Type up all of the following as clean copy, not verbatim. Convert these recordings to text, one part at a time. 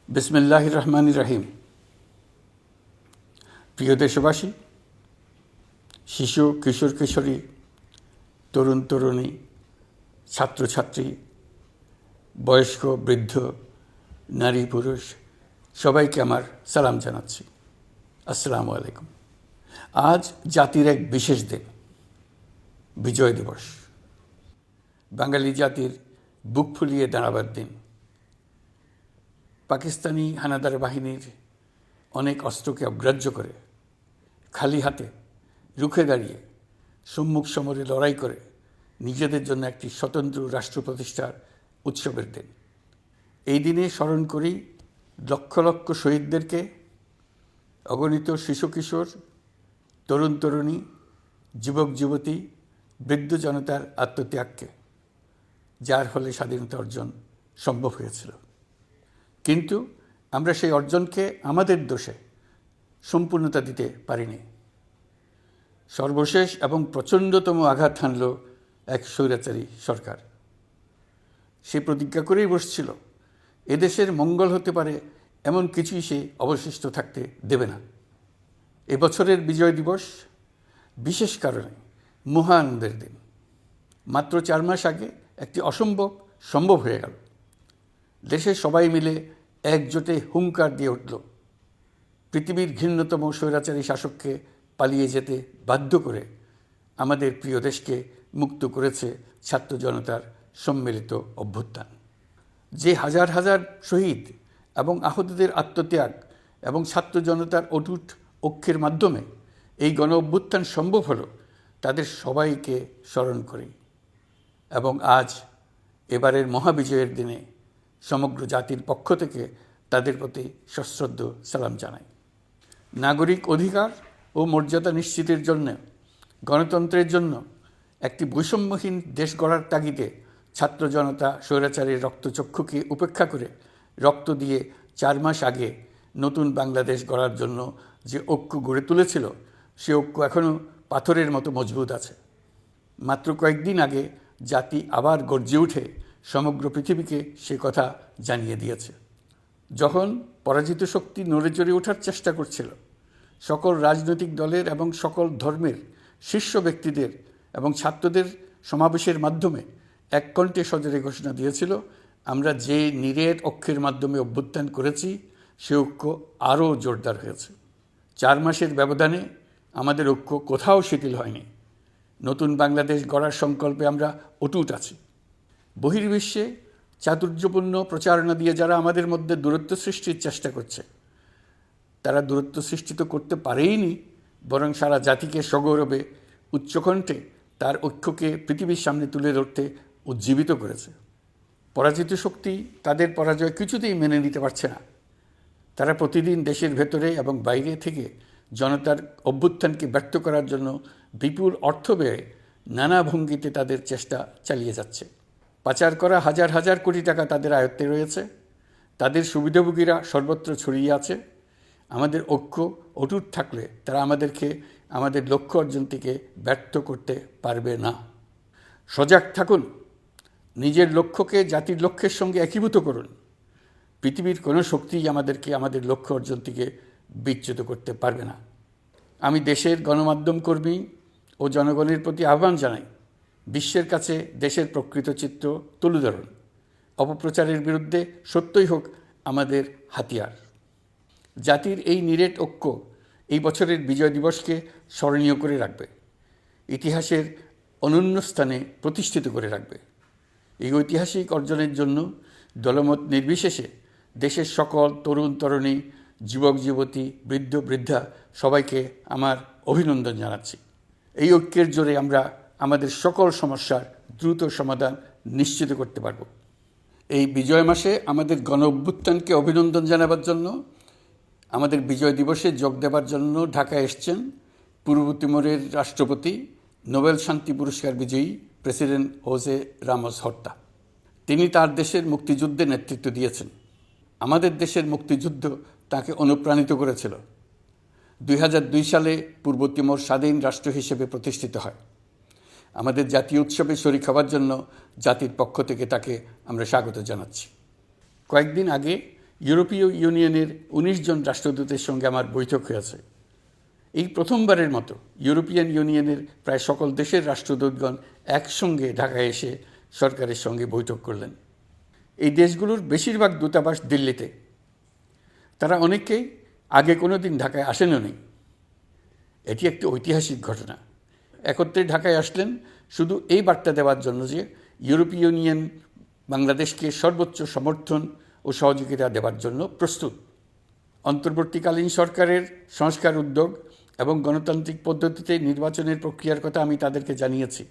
বিসমিল্লাহির রহমানির রহিম। প্রিয় দেশবাসী, শিশু, কিশোর কিশোরী, তরুণ তরুণী, ছাত্রছাত্রী, বয়স্ক বৃদ্ধ, নারী পুরুষ সবাইকে আমার সালাম জানাচ্ছি। আসসালামু আলাইকুম। আজ জাতির এক বিশেষ দিন, বিজয় দিবস। বাঙালি জাতির বুক ফুলিয়ে দাঁড়াবার দিন। পাকিস্তানি হানাদার বাহিনীর অনেক অস্ত্রকে অগ্রাহ্য করে খালি হাতে রুখে দাঁড়িয়ে সম্মুখ সমরে লড়াই করে নিজেদের জন্য একটি স্বতন্ত্র রাষ্ট্র প্রতিষ্ঠার উৎসবের দিন। এই দিনে স্মরণ করি লক্ষ লক্ষ শহীদদেরকে, অগণিত শিশু কিশোর, তরুণ তরুণী, যুবক যুবতী, বৃদ্ধ জনতার আত্মত্যাগকে, যার ফলে স্বাধীনতা অর্জন সম্ভব হয়েছিল। কিন্তু আমরা সেই অর্জনকে আমাদের দোষে সম্পূর্ণতা দিতে পারিনি। সর্বশেষ এবং প্রচণ্ডতম আঘাত হানল এক স্বৈরাচারী সরকার। সে প্রতিজ্ঞা করেই বসছিল, এদেশের মঙ্গল হতে পারে এমন কিছুই সে অবশিষ্ট থাকতে দেবে না। এবছরের বিজয় দিবস বিশেষ কারণে মহা আনন্দের দিন। মাত্র 4 মাস আগে একটি অসম্ভব সম্ভব হয়ে গেল। দেশের সবাই মিলে একজোটে হুঙ্কার দিয়ে উঠল। পৃথিবীর ঘৃণ্যতম স্বৈরাচারী শাসককে পালিয়ে যেতে বাধ্য করে আমাদের প্রিয় দেশকে মুক্ত করেছে ছাত্র জনতার সম্মিলিত অভ্যুত্থান। যে হাজার হাজার শহীদ এবং আহতদের আত্মত্যাগ এবং ছাত্র জনতার অটুট ঐক্যের মাধ্যমে এই গণ অভ্যুত্থান সম্ভব হলো, তাদের সবাইকে স্মরণ করি এবং আজ এবারের মহাবিজয়ের দিনে সমগ্র জাতির পক্ষ থেকে তাদের প্রতি সশ্রদ্ধ সালাম জানাই। নাগরিক অধিকার ও মর্যাদা নিশ্চিতের জন্য, গণতন্ত্রের জন্য একটি বৈষম্যহীন দেশ গড়ার তাগিদে ছাত্র জনতা স্বৈরাচারীর রক্তচক্ষুকে উপেক্ষা করে রক্ত দিয়ে 4 মাস আগে নতুন বাংলাদেশ গড়ার জন্য যে ঐক্য গড়ে তুলেছিল, সে ঐক্য এখনও পাথরের মতো মজবুত আছে। মাত্র কয়েকদিন আগে জাতি আবার গর্জে উঠে সমগ্র পৃথিবীকে সে কথা জানিয়ে দিয়েছে। যখন পরাজিত শক্তি নড়ে চড়ে ওঠার চেষ্টা করছিল, সকল রাজনৈতিক দলের এবং সকল ধর্মের শীর্ষ ব্যক্তিদের এবং ছাত্রদের সমাবেশের মাধ্যমে এক কণ্ঠে সজোরে ঘোষণা দিয়েছিল, আমরা যে নিরেট ঐক্যের মাধ্যমে অভ্যুত্থান করেছি সে ঐক্য আরও জোরদার হয়েছে। 4 মাসের ব্যবধানে আমাদের ঐক্য কোথাও শিথিল হয়নি। নতুন বাংলাদেশ গড়ার সংকল্পে আমরা অটুট আছি। বহির্বিশ্বে চাতুর্যপূর্ণ প্রচারণা দিয়ে যারা আমাদের মধ্যে দূরত্ব সৃষ্টির চেষ্টা করছে, তারা দূরত্ব সৃষ্টি তো করতে পারেইনি, বরং সারা জাতিকে সগৌরবে উচ্চকণ্ঠে তার ঐক্যকে পৃথিবীর সামনে তুলে ধরতে উজ্জীবিত করেছে। পরাজিত শক্তি তাদের পরাজয় কিছুতেই মেনে নিতে পারছে না। তারা প্রতিদিন দেশের ভেতরে এবং বাইরে থেকে জনতার অভ্যুত্থানকে ব্যর্থ করার জন্য বিপুল অর্থ ব্যয়ে নানা ভঙ্গিতে তাদের চেষ্টা চালিয়ে যাচ্ছে। পাচার করা হাজার হাজার কোটি টাকা তাদের আয়ত্তে রয়েছে। তাদের সুবিধাভোগীরা সর্বত্র ছড়িয়ে আছে। আমাদের ঐক্য অটুট থাকলে তারা আমাদেরকে আমাদের লক্ষ্য অর্জন থেকে ব্যর্থ করতে পারবে না। সজাগ থাকুন, নিজের লক্ষ্যকে জাতির লক্ষ্যের সঙ্গে একীভূত করুন। পৃথিবীর কোনো শক্তিই আমাদেরকে আমাদের লক্ষ্য অর্জন থেকে বিচ্যুত করতে পারবে না। আমি দেশের গণমাধ্যম কর্মী ও জনগণের প্রতি আহ্বান জানাই, বিশ্বের কাছে দেশের প্রকৃত চিত্র তুলে ধরুন। অপপ্রচারের বিরুদ্ধে সত্যই হোক আমাদের হাতিয়ার। জাতির এই নিরেট ঐক্য এই বছরের বিজয় দিবসকে স্মরণীয় করে রাখবে, ইতিহাসের অনন্য স্থানে প্রতিষ্ঠিত করে রাখবে। এই ঐতিহাসিক অর্জনের জন্য দলমত নির্বিশেষে দেশের সকল তরুণ তরুণী, যুবক যুবতী, বৃদ্ধ বৃদ্ধা সবাইকে আমার অভিনন্দন জানাচ্ছি। এই ঐক্যের জোরে আমরা আমাদের সকল সমস্যার দ্রুত সমাধান নিশ্চিত করতে পারব। এই বিজয় মাসে আমাদের গণ অভ্যুত্থানকে অভিনন্দন জানাবার জন্য, আমাদের বিজয় দিবসে যোগ দেবার জন্য ঢাকায় এসছেন পূর্ব তিমুরের রাষ্ট্রপতি, নোবেল শান্তি পুরস্কার বিজয়ী প্রেসিডেন্ট হোসে রামোস হর্তা। তিনি তার দেশের মুক্তিযুদ্ধে নেতৃত্ব দিয়েছেন। আমাদের দেশের মুক্তিযুদ্ধ তাকে অনুপ্রাণিত করেছিল। 2002 সালে পূর্ব তিমুর স্বাধীন রাষ্ট্র হিসেবে প্রতিষ্ঠিত হয়। আমাদের জাতীয় উৎসবে শরীক হওয়ার জন্য জাতির পক্ষ থেকে তাকে আমরা স্বাগত জানাচ্ছি। কয়েকদিন আগে ইউরোপীয় ইউনিয়নের ১৯ জন রাষ্ট্রদূতের সঙ্গে আমার বৈঠক হয়েছে। এই প্রথমবারের মতো ইউরোপিয়ান ইউনিয়নের প্রায় সকল দেশের রাষ্ট্রদূতগণ একসঙ্গে ঢাকায় এসে সরকারের সঙ্গে বৈঠক করলেন। এই দেশগুলোর বেশিরভাগ দূতাবাস দিল্লিতে। তারা অনেকেই আগে কোনো দিন ঢাকায় আসেনও নি। এটি একটি ঐতিহাসিক ঘটনা। একত্রে ঢাকায় আসলেন শুধু এই বার্তা দেওয়ার জন্য যে ইউরোপীয় ইউনিয়ন বাংলাদেশকে সর্বোচ্চ সমর্থন ও সহযোগিতা দেওয়ার জন্য প্রস্তুত। অন্তর্বর্তীকালীন সরকারের সংস্কার উদ্যোগ এবং গণতান্ত্রিক পদ্ধতিতে নির্বাচনের প্রক্রিয়ার কথা আমি তাদেরকে জানিয়েছি।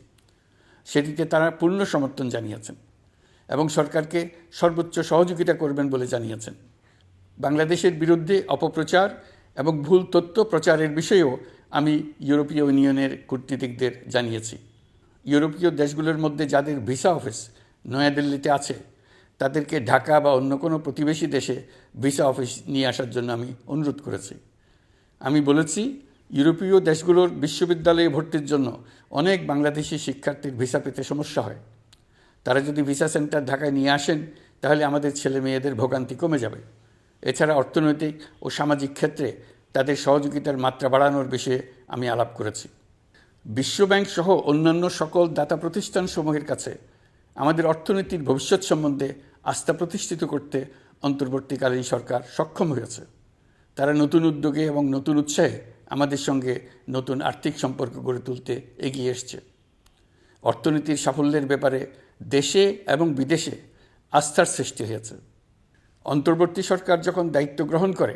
সেটিতে তারা পূর্ণ সমর্থন জানিয়েছেন এবং সরকারকে সর্বোচ্চ সহযোগিতা করবেন বলে জানিয়েছেন। বাংলাদেশের বিরুদ্ধে অপপ্রচার এবং ভুল তথ্য প্রচারের বিষয়েও আমি ইউরোপীয় ইউনিয়নের কূটনীতিকদের জানিয়েছি। ইউরোপীয় দেশগুলোর মধ্যে যাদের ভিসা অফিস নয়াদিল্লিতে আছে তাদেরকে ঢাকা বা অন্য কোনো প্রতিবেশী দেশে ভিসা অফিস নিয়ে আসার জন্য আমি অনুরোধ করেছি। আমি বলেছি, ইউরোপীয় দেশগুলোর বিশ্ববিদ্যালয়ে ভর্তির জন্য অনেক বাংলাদেশি শিক্ষার্থীর ভিসা পেতে সমস্যা হয়। তারা যদি ভিসা সেন্টার ঢাকায় নিয়ে আসেন তাহলে আমাদের ছেলে মেয়েদের ভোগান্তি কমে যাবে। এছাড়া অর্থনৈতিক ও সামাজিক ক্ষেত্রে তাদের সহযোগিতার মাত্রা বাড়ানোর বিষয়ে আমি আলাপ করেছি। বিশ্বব্যাংক সহ অন্যান্য সকল দাতা প্রতিষ্ঠানসমূহের কাছে আমাদের অর্থনীতির ভবিষ্যৎ সম্বন্ধে আস্থা প্রতিষ্ঠিত করতে অন্তর্বর্তীকালীন সরকার সক্ষম হয়েছে। তারা নতুন উদ্যোগে এবং নতুন উৎসাহে আমাদের সঙ্গে নতুন আর্থিক সম্পর্ক গড়ে তুলতে এগিয়ে এসছে। অর্থনীতির সাফল্যের ব্যাপারে দেশে এবং বিদেশে আস্থার সৃষ্টি হয়েছে। অন্তর্বর্তী সরকার যখন দায়িত্ব গ্রহণ করে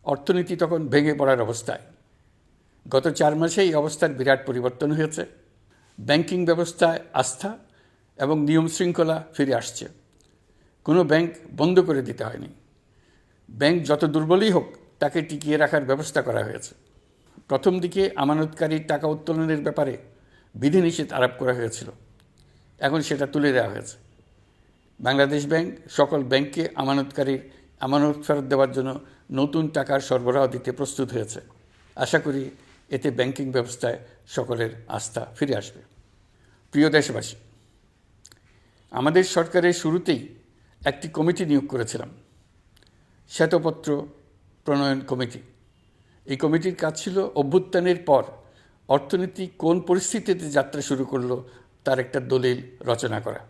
অর্থনীতি তখন ভেঙে পড়ার অবস্থায়। গত 4 মাসে এই অবস্থার বিরাট পরিবর্তন হয়েছে। ব্যাংকিং ব্যবস্থায় আস্থা এবং নিয়ম শৃঙ্খলা ফিরে আসছে। কোনো ব্যাংক বন্ধ করে দিতে হয়নি। ব্যাংক যত দুর্বলই হোক তাকে টিকিয়ে রাখার ব্যবস্থা করা হয়েছে। প্রথম দিকে আমানতকারীর টাকা উত্তোলনের ব্যাপারে বিধিনিষেধ আরোপ করা হয়েছিল, এখন সেটা তুলে দেওয়া হয়েছে। বাংলাদেশ ব্যাংক সকল ব্যাংককে আমানতকারীর আমানত ফেরত দেওয়ার জন্য নতুন টাকার সরবরাহ দিতে প্রস্তুত হয়েছে। আশা করি এতে ব্যাংকিং ব্যবস্থায় সকলের আস্থা ফিরে আসবে। প্রিয় দেশবাসী, আমাদের সরকারের শুরুতেই একটি কমিটি নিয়োগ করেছিলাম, শ্বেতপত্র প্রণয়ন কমিটি। এই কমিটির কাজ ছিল অভ্যুত্থানের পর অর্থনীতি কোন পরিস্থিতিতে যাত্রা শুরু করলো তার একটা দলিল রচনা করা।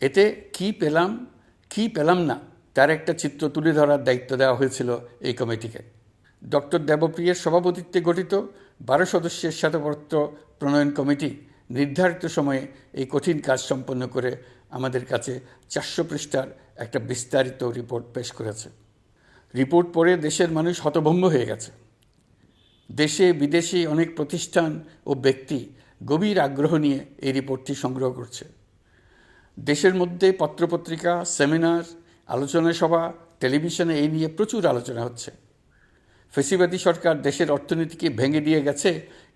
এতে কি পেলাম কি পেলাম না তার একটা চিত্র তুলে ধরার দায়িত্ব দেওয়া হয়েছিল এই কমিটিকে। ডক্টর দেবপ্রিয়ের সভাপতিত্বে গঠিত 12 সদস্যের শ্বেতপত্র প্রণয়ন কমিটি নির্ধারিত সময়ে এই কঠিন কাজ সম্পন্ন করে আমাদের কাছে 400 পৃষ্ঠার একটা বিস্তারিত রিপোর্ট পেশ করেছে। রিপোর্ট পড়ে দেশের মানুষ হতভম্ব হয়ে গেছে। দেশে বিদেশে অনেক প্রতিষ্ঠান ও ব্যক্তি গভীর আগ্রহ নিয়ে এই রিপোর্টটি সংগ্রহ করছে। দেশের মধ্যে পত্রপত্রিকা, সেমিনার, আলোচনা সভা, টেলিভিশনে এই নিয়ে প্রচুর আলোচনা হচ্ছে। ফ্যাসিবাদী সরকার দেশের অর্থনীতিকে ভেঙে দিয়ে গেছে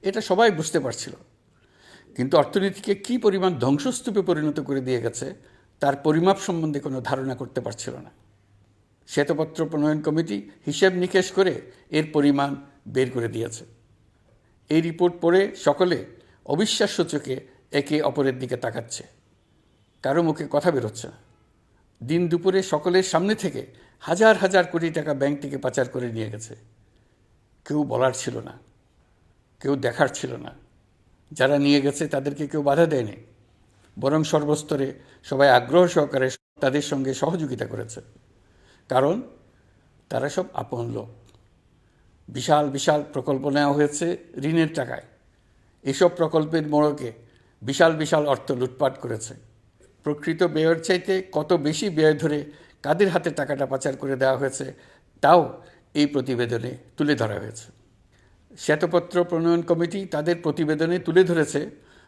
এটা সবাই বুঝতে পারছিল, কিন্তু অর্থনীতিকে কী পরিমাণ ধ্বংসস্তূপে পরিণত করে দিয়ে গেছে তার পরিমাপ সম্বন্ধে কোনো ধারণা করতে পারছিল না। শ্বেতপত্র প্রণয়ন কমিটি হিসেব নিকেশ করে এর পরিমাণ বের করে দিয়েছে। এই রিপোর্ট পড়ে সকলে অবিশ্বাস্য চোখে একে অপরের দিকে তাকাচ্ছে। কারো মুখে কথা বেরোচ্ছে না। দিন দুপুরে সকলের সামনে থেকে হাজার হাজার কোটি টাকা ব্যাংক থেকে পাচার করে নিয়ে গেছে। কেউ বলার ছিল না, কেউ দেখার ছিল না। যারা নিয়ে গেছে তাদেরকে কেউ বাধা দেয়নি, বরং সর্বস্তরে সবাই আগ্রহ সহকারে তাদের সঙ্গে সহযোগিতা করেছে। কারণ তারা সব আপন লোক। বিশাল বিশাল প্রকল্প নেওয়া হয়েছে ঋণের টাকায়। এসব প্রকল্পের মোড়কে বিশাল বিশাল অর্থ লুটপাট করেছে। প্রকৃত ব্যয়ের চাইতে কত বেশি ব্যয় ধরে কাদের হাতে টাকাটা পাচার করে দেওয়া হয়েছে তাও এই প্রতিবেদনে তুলে ধরা হয়েছে। শ্বেতপত্র প্রণয়ন কমিটি তাদের প্রতিবেদনে তুলে ধরেছে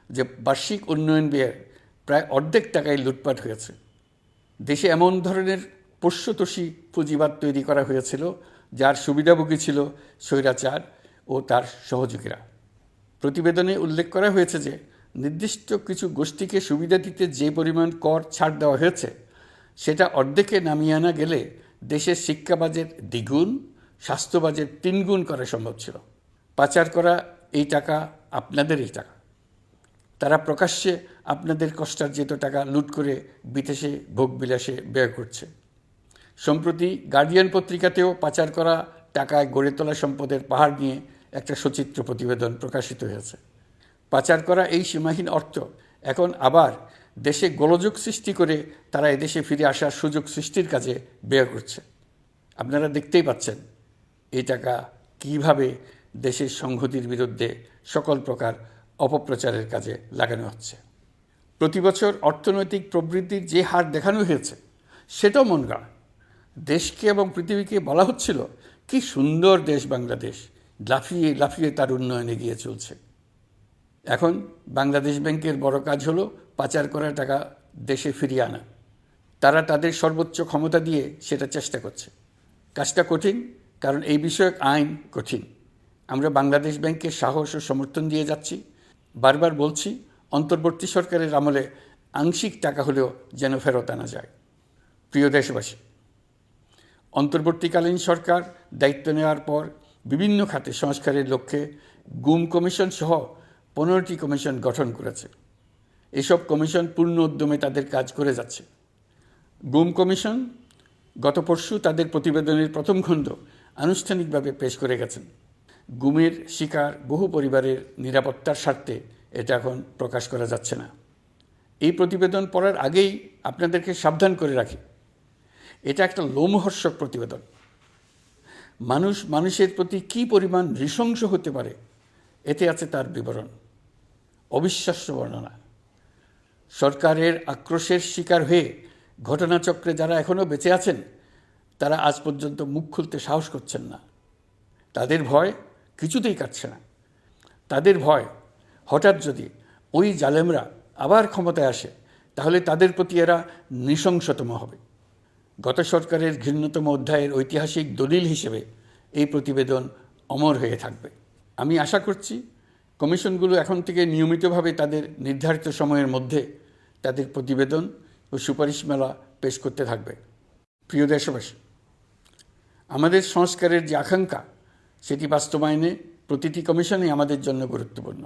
যে বার্ষিক উন্নয়ন ব্যয়ের প্রায় অর্ধেক টাকায় লুটপাট হয়েছে। দেশে এমন ধরনের পোষ্যতোষী পুঁজিবাদ তৈরি করা হয়েছিল যার সুবিধাভোগী ছিল স্বৈরাচার ও তার সহযোগীরা। প্রতিবেদনে উল্লেখ করা হয়েছে যে নির্দিষ্ট কিছু গোষ্ঠীকে সুবিধা দিতে যে পরিমাণ কর ছাড় দেওয়া হয়েছে সেটা অর্ধেকে নামিয়ে আনা গেলে দেশের শিক্ষা বাজেট দ্বিগুণ, স্বাস্থ্য বাজেট 3 গুণ করা সম্ভব ছিল। পাচার করা এই টাকা আপনাদেরই টাকা। তারা প্রকাশ্যে আপনাদের কষ্টার্জিত টাকা লুট করে বিদেশে ভোগবিলাসে ব্যয় করছে। সম্প্রতি গার্ডিয়ান পত্রিকাতেও পাচার করা টাকায় গড়ে তোলা সম্পদের পাহাড় নিয়ে একটা সচিত্র প্রতিবেদন প্রকাশিত হয়েছে। পাচার করা এই সীমাহীন অর্থ এখন আবার দেশে গোলযোগ সৃষ্টি করে তারা এদেশে ফিরে আসার সুযোগ সৃষ্টির কাজে ব্যয় করছে। আপনারা দেখতেই পাচ্ছেন এই টাকা কীভাবে দেশের সংহতির বিরুদ্ধে সকল প্রকার অপপ্রচারের কাজে লাগানো হচ্ছে। প্রতি বছর অর্থনৈতিক প্রবৃদ্ধির যে হার দেখানো হয়েছে সেটাও মন গড়া। দেশকে এবং পৃথিবীকে বলা হচ্ছিল কি সুন্দর দেশ বাংলাদেশ, লাফিয়ে লাফিয়ে তার উন্নয়নে এগিয়ে চলছে। এখন বাংলাদেশ ব্যাংকের বড় কাজ হলো পাচার করা টাকা দেশে ফিরিয়ে আনা। তারা তাদের সর্বোচ্চ ক্ষমতা দিয়ে সেটা চেষ্টা করছে। কাজটা কঠিন, কারণ এই বিষয়ক আইন কঠিন। আমরা বাংলাদেশ ব্যাংকে সাহস ও সমর্থন দিয়ে যাচ্ছি। বারবার বলছি, অন্তর্বর্তী সরকারের আমলে আংশিক টাকা হলেও যেন ফেরত আনা যায়। প্রিয় দেশবাসী, অন্তর্বর্তীকালীন সরকার দায়িত্ব নেওয়ার পর বিভিন্ন খাতে সংস্কারের লক্ষ্যে গুম কমিশন সহ 15টি কমিশন গঠন করেছে। এসব কমিশন পূর্ণ উদ্যমে তাদের কাজ করে যাচ্ছে। গুম কমিশন গত পরশু তাদের প্রতিবেদনের প্রথম খণ্ড আনুষ্ঠানিকভাবে পেশ করে গেছেন। গুমের শিকার বহু পরিবারের নিরাপত্তার স্বার্থে এটা এখন প্রকাশ করা যাচ্ছে না। এই প্রতিবেদন পড়ার আগেই আপনাদেরকে সাবধান করে রাখি, এটা একটা লোমহর্ষক প্রতিবেদন। মানুষ মানুষের প্রতি কী পরিমাণ নৃশংস হতে পারে এতে আছে তার বিবরণ। অবিশ্বাস্য বর্ণনা। সরকারের আক্রোশের শিকার হয়ে ঘটনাচক্রে যারা এখনও বেঁচে আছেন তারা আজ পর্যন্ত মুখ খুলতে সাহস করছেন না। তাদের ভয় কিছুতেই কাটছে না। তাদের ভয় হঠাৎ যদি ওই জালেমরা আবার ক্ষমতায় আসে তাহলে তাদের প্রতি এরা নৃশংসতম হবে। গত সরকারের ঘৃণ্যতম অধ্যায়ের ঐতিহাসিক দলিল হিসেবে এই প্রতিবেদন অমর হয়ে থাকবে। আমি আশা করছি কমিশনগুলো এখন থেকে নিয়মিতভাবে তাদের নির্ধারিত সময়ের মধ্যে তাদের প্রতিবেদন ও সুপারিশমালা পেশ করতে থাকবে। প্রিয় দেশবাসী, আমাদের সংস্কারের যে আকাঙ্ক্ষা সেটি বাস্তবায়নে প্রতিটি কমিশনই আমাদের জন্য গুরুত্বপূর্ণ।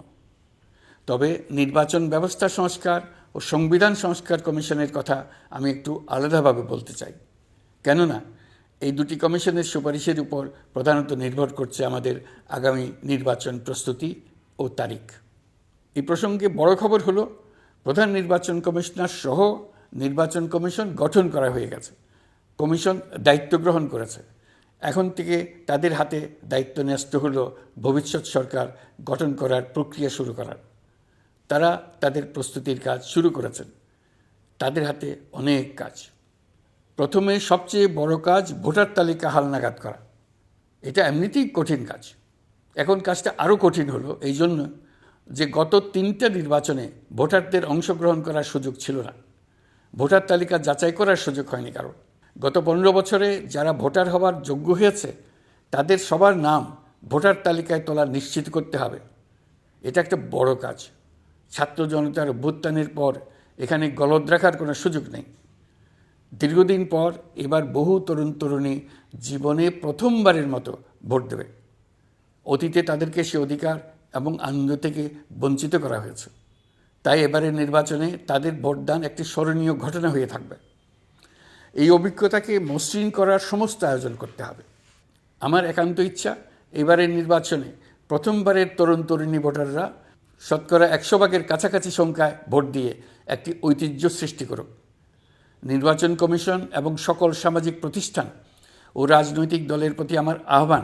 তবে নির্বাচন ব্যবস্থা সংস্কার ও সংবিধান সংস্কার কমিশনের কথা আমি একটু আলাদাভাবে বলতে চাই। কেননা এই দুটি কমিশনের সুপারিশের উপর প্রধানত নির্ভর করছে আমাদের আগামী নির্বাচন প্রস্তুতি ও তারিখ। এই প্রসঙ্গে বড় খবর হলো, প্রধান নির্বাচন কমিশনার সহ নির্বাচন কমিশন গঠন করা হয়ে গেছে। কমিশন দায়িত্ব গ্রহণ করেছে। এখন থেকে তাদের হাতে দায়িত্ব ন্যস্ত হলো ভবিষ্যৎ সরকার গঠন করার প্রক্রিয়া শুরু করার। তারা তাদের প্রস্তুতির কাজ শুরু করেছেন। তাদের হাতে অনেক কাজ। প্রথমে সবচেয়ে বড় কাজ ভোটার তালিকা হালনাগাদ করা। এটা এমনিতেই কঠিন কাজ। এখন কাজটা আরও কঠিন হলো এই জন্য যে গত 3টা নির্বাচনে ভোটারদের অংশগ্রহণ করার সুযোগ ছিল না। ভোটার তালিকা যাচাই করার সুযোগ হয়নি কারণ। গত 15 বছরে যারা ভোটার হওয়ার যোগ্য হয়েছে তাদের সবার নাম ভোটার তালিকায় তোলা নিশ্চিত করতে হবে। এটা একটা বড় কাজ। ছাত্র জনতার অভ্যুত্থানের পর এখানে গলদ রাখার কোনো সুযোগ নেই। দীর্ঘদিন পর এবার বহু তরুণ তরুণী জীবনে প্রথমবারের মতো ভোট দেবে। অতীতে তাদেরকে সে অধিকার এবং আনন্দ থেকে বঞ্চিত করা হয়েছে। তাই এবারের নির্বাচনে তাদের ভোটদান একটি স্মরণীয় ঘটনা হয়ে থাকবে। এই অভিজ্ঞতাকে মসৃণ করার সমস্ত আয়োজন করতে হবে। আমার একান্ত ইচ্ছা এবারের নির্বাচনে প্রথমবারের তরুণ তরুণী ভোটাররা শতকরা 100 ভাগের কাছাকাছি সংখ্যায় ভোট দিয়ে একটি ঐতিহ্য সৃষ্টি করুক। নির্বাচন কমিশন এবং সকল সামাজিক প্রতিষ্ঠান ও রাজনৈতিক দলের প্রতি আমার আহ্বান,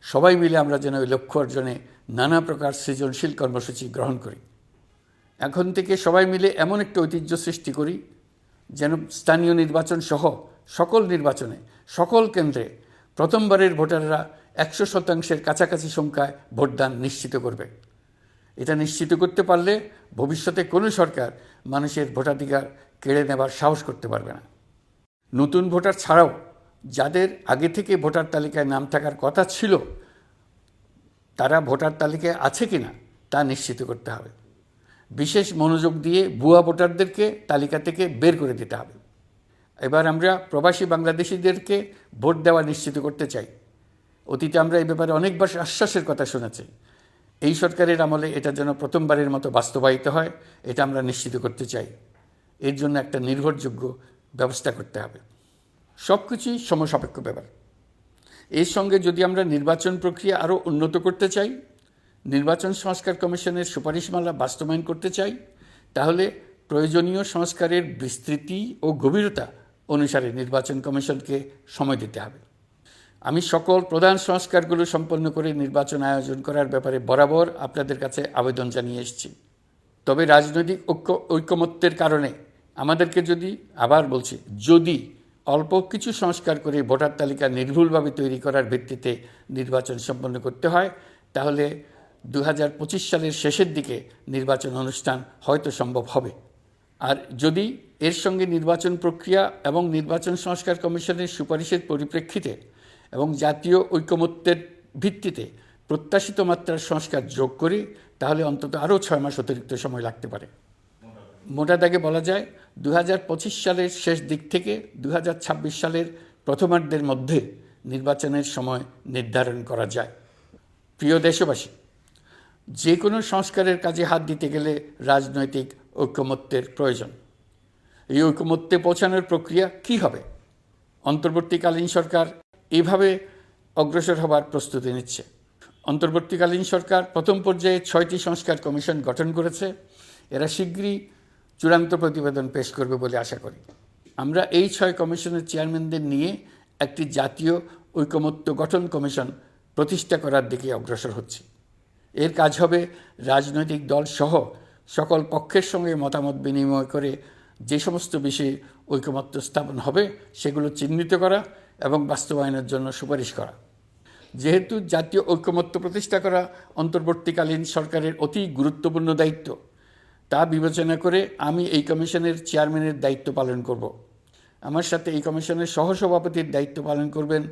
সবাই মিলে আমরা যেন ওই লক্ষ্য অর্জনে নানা প্রকার সৃজনশীল কর্মসূচি গ্রহণ করি। এখন থেকে সবাই মিলে এমন একটা ঐতিহ্য সৃষ্টি করি যেন স্থানীয় নির্বাচন সহ সকল নির্বাচনে সকল কেন্দ্রে প্রথমবারের ভোটাররা 100% কাছাকাছি সংখ্যায় ভোটদান নিশ্চিত করবে। এটা নিশ্চিত করতে পারলে ভবিষ্যতে কোনো সরকার মানুষের ভোটাধিকার কেড়ে নেবার সাহস করতে পারবে না। নতুন ভোটার ছাড়াও যাদের আগে থেকে ভোটার তালিকায় নাম থাকার কথা ছিল তারা ভোটার তালিকায় আছে কিনা তা নিশ্চিত করতে হবে। বিশেষ মনোযোগ দিয়ে ভুয়া ভোটারদেরকে তালিকা থেকে বের করে দিতে হবে। এবার আমরা প্রবাসী বাংলাদেশিদেরকে ভোট দেওয়া নিশ্চিত করতে চাই। অতীতে আমরা এই ব্যাপারে অনেকবার আশ্বাসের কথা শুনেছি। এই সরকারের আমলে এটা যেন প্রথমবারের মতো বাস্তবায়িত হয়, এটা আমরা নিশ্চিত করতে চাই। এর জন্য একটা নির্ভরযোগ্য ব্যবস্থা করতে হবে। সব কিছুই সমসাপেক্ষ ব্যাপার। এর সঙ্গে যদি আমরা নির্বাচন প্রক্রিয়া আরও উন্নত করতে চাই, নির্বাচন সংস্কার কমিশনের সুপারিশমালা বাস্তবায়ন করতে চাই, তাহলে প্রয়োজনীয় সংস্কারের বিস্তৃতি ও গভীরতা অনুসারে নির্বাচন কমিশনকে সময় দিতে হবে। আমি সকল প্রধান সংস্কারগুলো সম্পন্ন করে নির্বাচন আয়োজন করার ব্যাপারে বরাবর আপনাদের কাছে আবেদন জানিয়ে এসেছি। তবে রাজনৈতিক ঐকমত্যের কারণে আমাদেরকে আবার বলছি, যদি অল্প কিছু সংস্কার করে ভোটার তালিকা নির্ভুলভাবে তৈরি করার ভিত্তিতে নির্বাচন সম্পন্ন করতে হয়, তাহলে 2025 সালের শেষের দিকে নির্বাচন অনুষ্ঠান হয়তো সম্ভব হবে। আর যদি এর সঙ্গে নির্বাচন প্রক্রিয়া এবং নির্বাচন সংস্কার কমিশনের সুপারিশের পরিপ্রেক্ষিতে এবং জাতীয় ঐকমত্যের ভিত্তিতে প্রত্যাশিত মাত্রার সংস্কার যোগ করি, তাহলে অন্তত আরও 6 মাস অতিরিক্ত সময় লাগতে পারে। মোটা দাগে বলা যায় 2025 সালের শেষ দিক থেকে 2026 সালের প্রথমার্ধের মধ্যে নির্বাচনের সময় নির্ধারণ করা যায়। প্রিয় দেশবাসী, যে কোনো সংস্কারের কাজে হাত দিতে গেলে রাজনৈতিক ঐকমত্যের প্রয়োজন। এই ঐকমত্যে পৌঁছানোর প্রক্রিয়া কী হবে? অন্তর্বর্তীকালীন সরকার এভাবে অগ্রসর হবার প্রস্তুতি নিচ্ছে। অন্তর্বর্তীকালীন সরকার প্রথম পর্যায়ে 6টি সংস্কার কমিশন গঠন করেছে। এরা শীঘ্রই চূড়ান্ত প্রতিবেদন পেশ করবে বলে আশা করি। আমরা এই 6 কমিশনের চেয়ারম্যানদের নিয়ে একটি জাতীয় ঐকমত্য গঠন কমিশন প্রতিষ্ঠা করার দিকে অগ্রসর হচ্ছি। এর কাজ হবে রাজনৈতিক দল সহ সকল পক্ষের সঙ্গে মতামত বিনিময় করে যে সমস্ত বিষয়ে ঐকমত্য স্থাপন হবে সেগুলো চিহ্নিত করা এবং বাস্তবায়নের জন্য সুপারিশ করা। যেহেতু জাতীয় ঐকমত্য প্রতিষ্ঠা করা অন্তর্বর্তীকালীন সরকারের অতি গুরুত্বপূর্ণ দায়িত্ব, তা বিবেচনা করে আমি এই কমিশনের চেয়ারম্যানের দায়িত্ব পালন করব। আমার সাথে এই কমিশনের সহসভাপতির দায়িত্ব পালন করবেন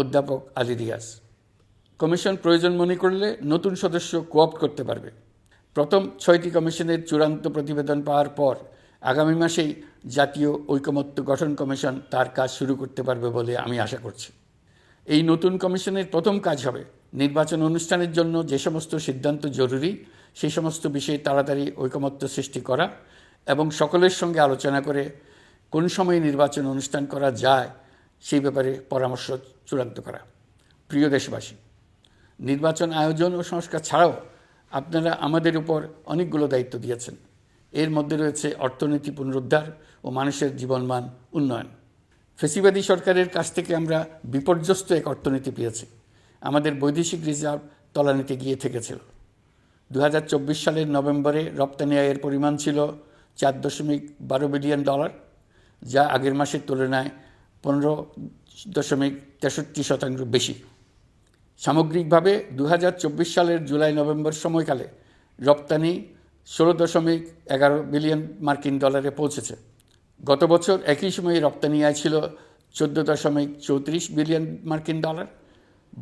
অধ্যাপক আলী রিয়াজ। কমিশন প্রয়োজন মনে করলে নতুন সদস্য কোঅপ্ট করতে পারবে। প্রথম 6টি কমিশনের চূড়ান্ত প্রতিবেদন পাওয়ার পর আগামী মাসেই জাতীয় ঐকমত্য গঠন কমিশন তার কাজ শুরু করতে পারবে বলে আমি আশা করছি। এই নতুন কমিশনের প্রথম কাজ হবে নির্বাচন অনুষ্ঠানের জন্য যে সমস্ত সিদ্ধান্ত জরুরি সেই সমস্ত বিষয়ে তাড়াতাড়ি ঐকমত্য সৃষ্টি করা এবং সকলের সঙ্গে আলোচনা করে কোন সময়ে নির্বাচন অনুষ্ঠান করা যায় সেই ব্যাপারে পরামর্শ চূড়ান্ত করা। প্রিয় দেশবাসী, নির্বাচন আয়োজন ও সংস্কার ছাড়াও আপনারা আমাদের উপর অনেকগুলো দায়িত্ব দিয়েছেন। এর মধ্যে রয়েছে অর্থনীতি পুনরুদ্ধার ও মানুষের জীবনমান উন্নয়ন। ফ্যাসিবাদী সরকারের কাছ থেকে আমরা বিপর্যস্ত এক অর্থনীতি পেয়েছি। আমাদের বৈদেশিক রিজার্ভ তলানিতে গিয়ে থেকেছিল। 2024 সালের নভেম্বরে রপ্তানি আয়ের পরিমাণ ছিল $4.12 বিলিয়ন, যা আগের মাসের তুলনায় 15.63% বেশি। সামগ্রিকভাবে 2024 সালের জুলাই নভেম্বর সময়কালে রপ্তানি $16.11 বিলিয়ন মার্কিন ডলারে পৌঁছেছে। গত বছর একই সময়ে রপ্তানি আয় ছিল $14.34 বিলিয়ন মার্কিন ডলার।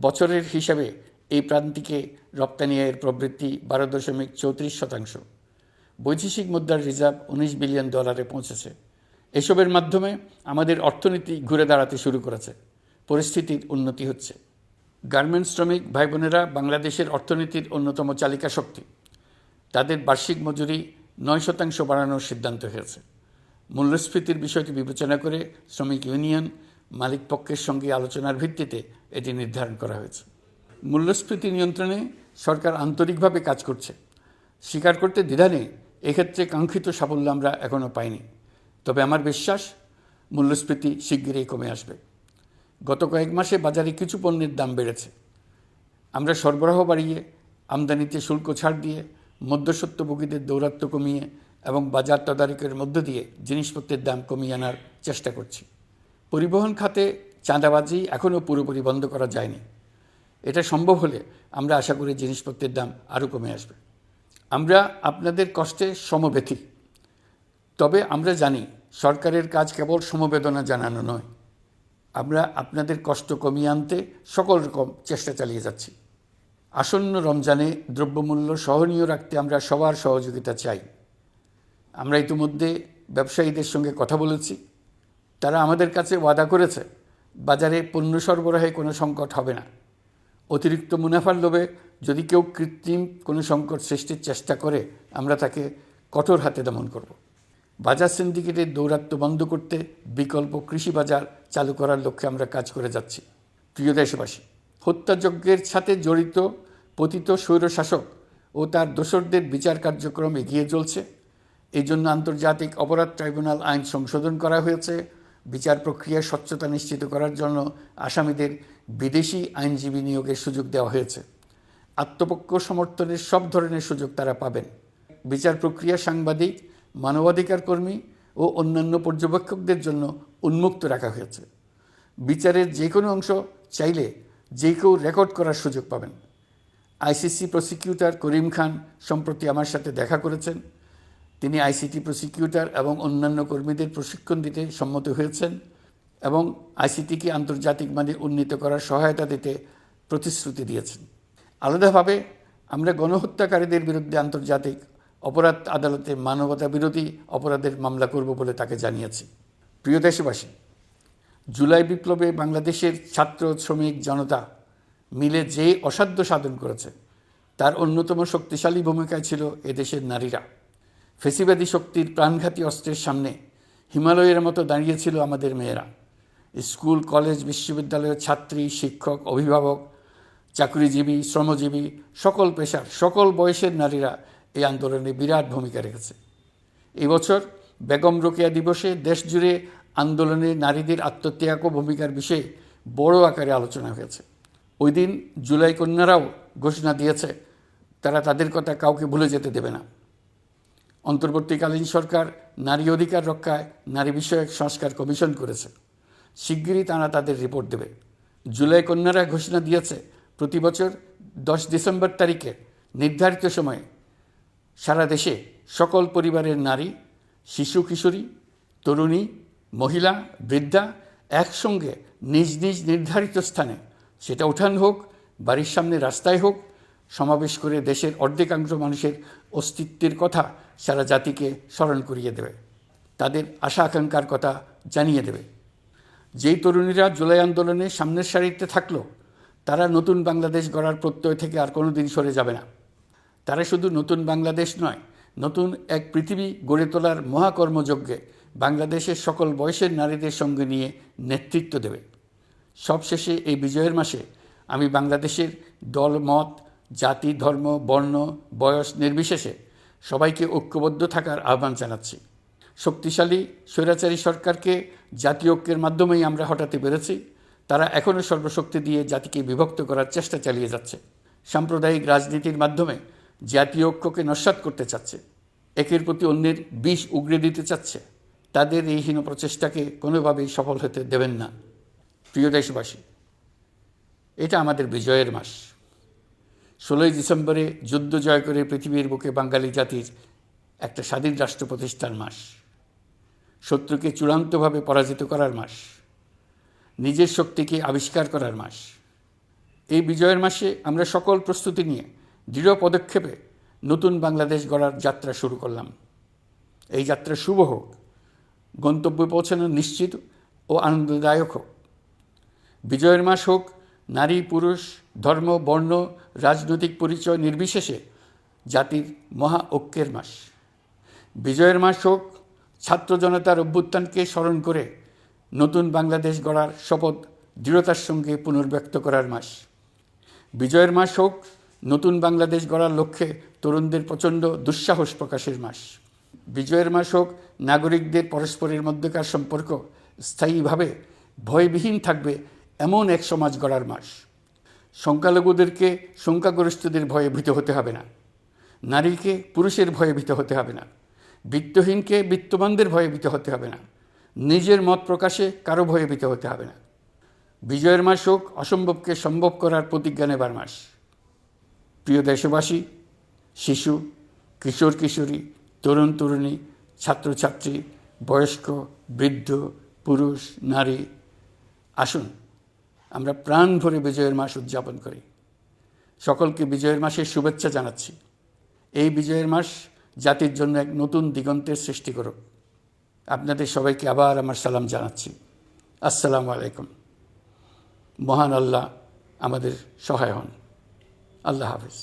বছরের হিসাবে এই প্রান্তিকে রপ্তানি আয়ের প্রবৃদ্ধি 12.34%। বৈদেশিক মুদ্রার রিজার্ভ $19 বিলিয়ন পৌঁছেছে। এসবের মাধ্যমে আমাদের অর্থনীতি ঘুরে দাঁড়াতে শুরু করেছে। পরিস্থিতির উন্নতি হচ্ছে। গার্মেন্টস শ্রমিক ভাই বোনেরা বাংলাদেশের অর্থনীতির অন্যতম চালিকা শক্তি। তাদের বার্ষিক মজুরি 9% বাড়ানোর সিদ্ধান্ত হয়েছে। মূল্যস্ফীতির বিষয়টি বিবেচনা করে শ্রমিক ইউনিয়ন মালিক পক্ষের সঙ্গে আলোচনার ভিত্তিতে এটি নির্ধারণ করা হয়েছে। মূল্যস্ফীতি নিয়ন্ত্রণে সরকার আন্তরিকভাবে কাজ করছে। স্বীকার করতে দ্বিধা নেই, এক্ষেত্রে কাঙ্ক্ষিত সাফল্য আমরা এখনও পাইনি। তবে আমার বিশ্বাস মূল্যস্ফীতি শিগগিরই কমে আসবে। গত কয়েক মাসে বাজারে কিছু পণ্যের দাম বেড়েছে। আমরা সরবরাহ বাড়িয়ে, আমদানিতে শুল্ক ছাড় দিয়ে, মধ্যস্বত্বভোগীদের দৌরাত্ম্য কমিয়ে এবং বাজার তদারকির মধ্য দিয়ে জিনিসপত্রের দাম কমিয়ে আনার চেষ্টা করছি। পরিবহন খাতে চাঁদাবাজি এখনও পুরোপুরি বন্ধ করা যায়নি। এটা সম্ভব হলে আমরা আশা করি জিনিসপত্রের দাম আরও কমে আসবে। আমরা আপনাদের কষ্টে সমব্যথী। তবে আমরা জানি সরকারের কাজ কেবল সমবেদনা জানানো নয়। আমরা আপনাদের কষ্ট কমিয়ে আনতে সকল রকম চেষ্টা চালিয়ে যাচ্ছি। আসন্ন রমজানে দ্রব্যমূল্য সহনীয় রাখতে আমরা সবার সহযোগিতা চাই। আমরা ইতিমধ্যে ব্যবসায়ীদের সঙ্গে কথা বলেছি। তারা আমাদের কাছে ওয়াদা করেছে বাজারে পণ্য সরবরাহে কোনো সংকট হবে না। অতিরিক্ত মুনাফার লোভে যদি কেউ কৃত্রিম কোনো সংকট সৃষ্টির চেষ্টা করে আমরা তাকে কঠোর হাতে দমন করব। বাজার সিন্ডিকেটের দৌরাত্ম্য বন্ধ করতে বিকল্প কৃষি বাজার চালু করার লক্ষ্যে আমরা কাজ করে যাচ্ছি। প্রিয় দেশবাসী, হত্যাযজ্ঞের সাথে জড়িত পতিত স্বৈরশাসক ও তার দোসরদের বিচার কার্যক্রম এগিয়ে চলছে। এই জন্য আন্তর্জাতিক অপরাধ ট্রাইব্যুনাল আইন সংশোধন করা হয়েছে। বিচার প্রক্রিয়ার স্বচ্ছতা নিশ্চিত করার জন্য আসামিদের বিদেশি আইনজীবী নিয়োগের সুযোগ দেওয়া হয়েছে। আত্মপক্ষ সমর্থনের সব ধরনের সুযোগ তারা পাবেন। বিচার প্রক্রিয়া সাংবাদিক, মানবাধিকার কর্মী ও অন্যান্য পর্যবেক্ষকদের জন্য উন্মুক্ত রাখা হয়েছে। বিচারের যে কোনো অংশ চাইলে যে কেউ রেকর্ড করার সুযোগ পাবেন। আইসিসি প্রসিকিউটর করিম খান সম্প্রতি আমার সাথে দেখা করেছেন। তিনি আইসিটি প্রসিকিউটর এবং অন্যান্য কর্মীদের প্রশিক্ষণ দিতে সম্মত হয়েছেন এবং আইসিটিকে আন্তর্জাতিক মানে উন্নীত করার সহায়তা দিতে প্রতিশ্রুতি দিয়েছেন। আলাদাভাবে আমরা গণহত্যাকারীদের বিরুদ্ধে আন্তর্জাতিক অপরাধ আদালতে মানবতা বিরোধী অপরাধের মামলা করব বলে তাকে জানিয়েছি। প্রিয় দেশবাসী, জুলাই বিপ্লবে বাংলাদেশের ছাত্র, শ্রমিক, জনতা মিলে যে অসাধ্য সাধন করেছে তার অন্যতম শক্তিশালী ভূমিকায় ছিল এদেশের নারীরা। ফেসিবাদী শক্তির প্রাণঘাতী অস্ত্রের সামনে হিমালয়ের মতো দাঁড়িয়েছিল আমাদের মেয়েরা। স্কুল, কলেজ, বিশ্ববিদ্যালয়ের ছাত্রী, শিক্ষক, অভিভাবক, চাকরিজীবী, শ্রমজীবী, সকল পেশার, সকল বয়সের নারীরা এই আন্দোলনে বিরাট ভূমিকা রেখেছে। এবছর বেগম রোকেয়া দিবসে দেশজুড়ে আন্দোলনে নারীদের আত্মত্যাগ ও ভূমিকার বিষয়ে বড় আকারে আলোচনা হয়েছে। ওই দিন জুলাই কন্যারাও ঘোষণা দিয়েছে তারা তাদের কথা কাউকে ভুলে যেতে দেবে না। অন্তর্বর্তীকালীন সরকার নারী অধিকার রক্ষায় নারী বিষয়ক সংস্কার কমিশন করেছে। শিগগিরই তারা তাদের রিপোর্ট দেবে। জুলাই কন্যারা ঘোষণা দিয়েছে প্রতি বছর 10 ডিসেম্বর তারিখে নির্ধারিত সময়ে সারা দেশে সকল পরিবারের নারী, শিশু, কিশোরী, তরুণী, মহিলা, বৃদ্ধা একসঙ্গে নিজ নিজ নির্ধারিত স্থানে, সেটা উঠান হোক, বাড়ির সামনে রাস্তায় হোক, সমাবেশ করে দেশের অর্ধেকাংশ মানুষের অস্তিত্বের কথা সারা জাতিকে স্মরণ করিয়ে দেবে, তাদের আশা আকাঙ্ক্ষার কথা জানিয়ে দেবে। যেই তরুণীরা জুলাই আন্দোলনে সামনের সারিতে থাকলো তারা নতুন বাংলাদেশ গড়ার প্রত্যয় থেকে আর কোনো দিন সরে যাবে না। তারা শুধু নতুন বাংলাদেশ নয়, নতুন এক পৃথিবী গড়ে তোলার মহাকর্মযজ্ঞে বাংলাদেশের সকল বয়সের নারীদের সঙ্গে নিয়ে নেতৃত্ব দেবে। সবশেষে এই বিজয়ের মাসে আমি বাংলাদেশের দল, মত, জাতি, ধর্ম, বর্ণ, বয়স নির্বিশেষে সবাইকে ঐক্যবদ্ধ থাকার আহ্বান জানাচ্ছি। শক্তিশালী স্বৈরাচারী সরকারকে জাতীয় ঐক্যের মাধ্যমেই আমরা হটাতে পেরেছি। তারা এখনও সর্বশক্তি দিয়ে জাতিকে বিভক্ত করার চেষ্টা চালিয়ে যাচ্ছে। সাম্প্রদায়িক রাজনীতির মাধ্যমে জাতীয় ঐক্যকে নস্যাৎ করতে চাচ্ছে, একের প্রতি অন্যের বিষ উগড়ে দিতে চাচ্ছে। তাদের এই হীন প্রচেষ্টাকে কোনোভাবেই সফল হতে দেবেন না। প্রিয় দেশবাসী, এটা আমাদের বিজয়ের মাস। 16 ডিসেম্বরে যুদ্ধ জয় করে পৃথিবীর বুকে বাঙালি জাতির একটা স্বাধীন রাষ্ট্র প্রতিষ্ঠার মাস, শত্রুকে চূড়ান্তভাবে পরাজিত করার মাস, নিজের শক্তিকে আবিষ্কার করার মাস। এই বিজয়ের মাসে আমরা সকল প্রস্তুতি নিয়ে দৃঢ় পদক্ষেপে নতুন বাংলাদেশ গড়ার যাত্রা শুরু করলাম। এই যাত্রা শুভ হোক, গন্তব্যে পৌঁছানো নিশ্চিত ও আনন্দদায়ক হোক। বিজয়ের মাস হোক নারী, পুরুষ, ধর্ম, বর্ণ, রাজনৈতিক পরিচয় নির্বিশেষে জাতির মহা ঐক্যের মাস। বিজয়ের মাস হোক ছাত্র জনতার অভ্যুত্থানকে স্মরণ করে নতুন বাংলাদেশ গড়ার শপথ দৃঢ়তার সঙ্গে পুনর্ব্যক্ত করার মাস। বিজয়ের মাস হোক নতুন বাংলাদেশ গড়ার লক্ষ্যে তরুণদের প্রচণ্ড দুঃসাহস প্রকাশের মাস। বিজয়ের মাস হোক নাগরিকদের পরস্পরের মধ্যকার সম্পর্ক স্থায়ীভাবে ভয়বিহীন থাকবে এমন এক সমাজ গড়ার মাস। সংখ্যালঘুদেরকে সংখ্যাগরিষ্ঠদের ভয়ে ভীত হতে হবে না, নারীকে পুরুষের ভয়ে ভীত হতে হবে না, বিত্তহীনকে বিত্তবানদের ভয়ে ভীত হতে হবে না, নিজের মত প্রকাশে কারো ভয়ে ভীত হতে হবে না। বিজয়ের মাস হোক অসম্ভবকে সম্ভব করার প্রতিজ্ঞা নেবার মাস। প্রিয় দেশবাসী, শিশু, কিশোর কিশোরী, তরুণ তরুণী, ছাত্রছাত্রী, বয়স্ক, বৃদ্ধ, পুরুষ, নারী, আসুন আমরা প্রাণ ভরে বিজয়ের মাস উদযাপন করি। সকলকে বিজয়ের মাসের শুভেচ্ছা জানাচ্ছি। এই বিজয়ের মাস জাতির জন্য এক নতুন দিগন্তের সৃষ্টি করুক। আপনাদের সবাইকে আবার আমার সালাম জানাচ্ছি। আসসালামু আলাইকুম। মহান আল্লাহ আমাদের সহায় হন। আল্লাহ হাফেজ।